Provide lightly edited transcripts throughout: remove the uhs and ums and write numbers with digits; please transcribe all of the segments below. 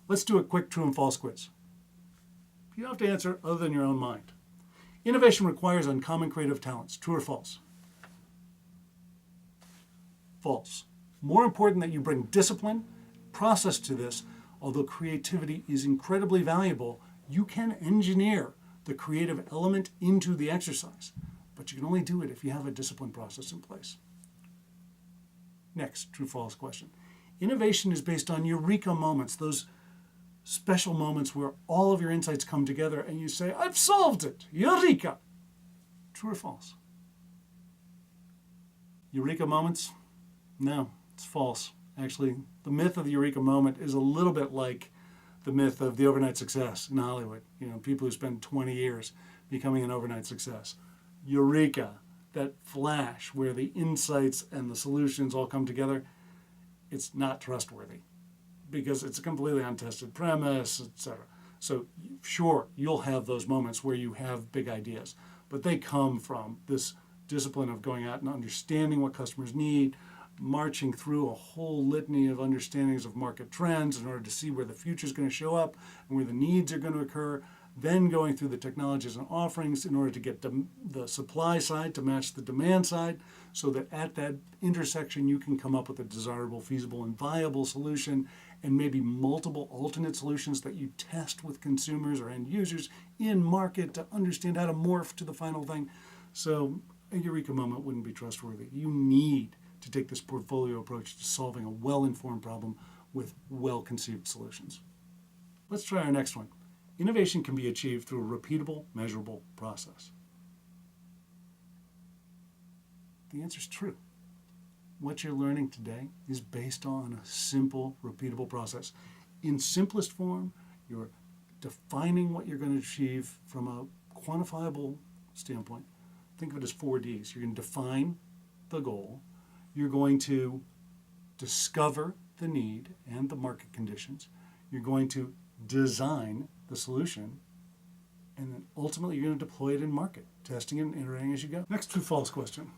Let's do a quick true and false quiz. You don't have to answer other than your own mind. Innovation requires uncommon creative talents. True or false? False. More important that you bring discipline, process to this. Although creativity is incredibly valuable, you can engineer the creative element into the exercise, but you can only do it if you have a disciplined process in place. Next, true-false question. Innovation is based on eureka moments, those special moments where all of your insights come together and you say, I've solved it, eureka. True or false? Eureka moments? No, it's false. Actually, the myth of the eureka moment is a little bit like the myth of the overnight success in Hollywood. People who spend 20 years becoming an overnight success. Eureka, that flash where the insights and the solutions all come together, it's not trustworthy because it's a completely untested premise, etc. So sure, you'll have those moments where you have big ideas, but they come from this discipline of going out and understanding what customers need, marching through a whole litany of understandings of market trends in order to see where the future is going to show up and where the needs are going to occur, then going through the technologies and offerings in order to get the supply side to match the demand side, so that at that intersection you can come up with a desirable, feasible, and viable solution, and maybe multiple alternate solutions that you test with consumers or end users in market to understand how to morph to the final thing. So a eureka moment wouldn't be trustworthy. You need to take this portfolio approach to solving a well-informed problem with well-conceived solutions. Let's try our next one. Innovation can be achieved through a repeatable, measurable process. The answer is true. What you're learning today is based on a simple, repeatable process. In simplest form, you're defining what you're going to achieve from a quantifiable standpoint. Think of it as 4 Ds. You're going to define the goal. You're going to discover the need and the market conditions. You're going to design the solution. And then ultimately, you're going to deploy it in market, testing and iterating as you go. Next true-false question.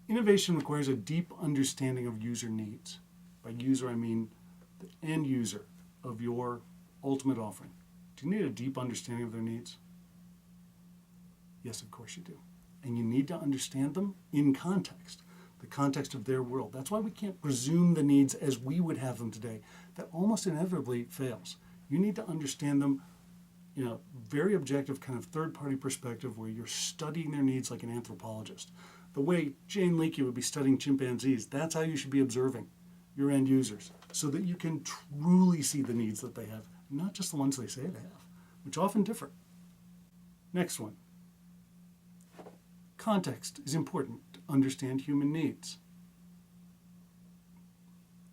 Innovation requires a deep understanding of user needs. By user, I mean the end user of your ultimate offering. Do you need a deep understanding of their needs? Yes, of course you do. And you need to understand them in context, the context of their world. That's why we can't presume the needs as we would have them today. That almost inevitably fails. You need to understand them in a very objective kind of third-party perspective where you're studying their needs like an anthropologist. The way Jane Leakey would be studying chimpanzees, that's how you should be observing your end users so that you can truly see the needs that they have, not just the ones they say they have, which often differ. Next one. Context is important to understand human needs.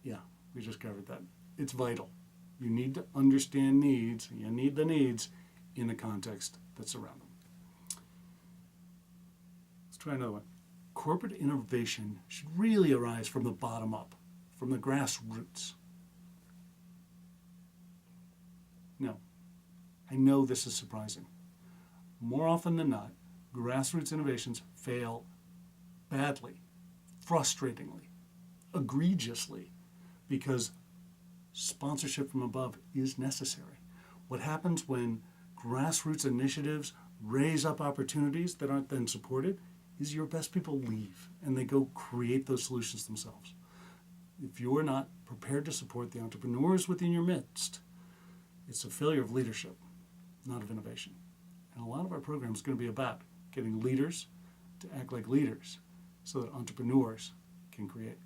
Yeah, we just covered that. It's vital. You need to understand needs. You need the needs in the context that surround them. Let's try another one. Corporate innovation should really arise from the bottom up, from the grassroots. No, I know this is surprising. More often than not, grassroots innovations fail badly, frustratingly, egregiously, because sponsorship from above is necessary. What happens when grassroots initiatives raise up opportunities that aren't then supported is your best people leave and they go create those solutions themselves. If you're not prepared to support the entrepreneurs within your midst, it's a failure of leadership, not of innovation. And a lot of our program is going to be about getting leaders to act like leaders so that entrepreneurs can create.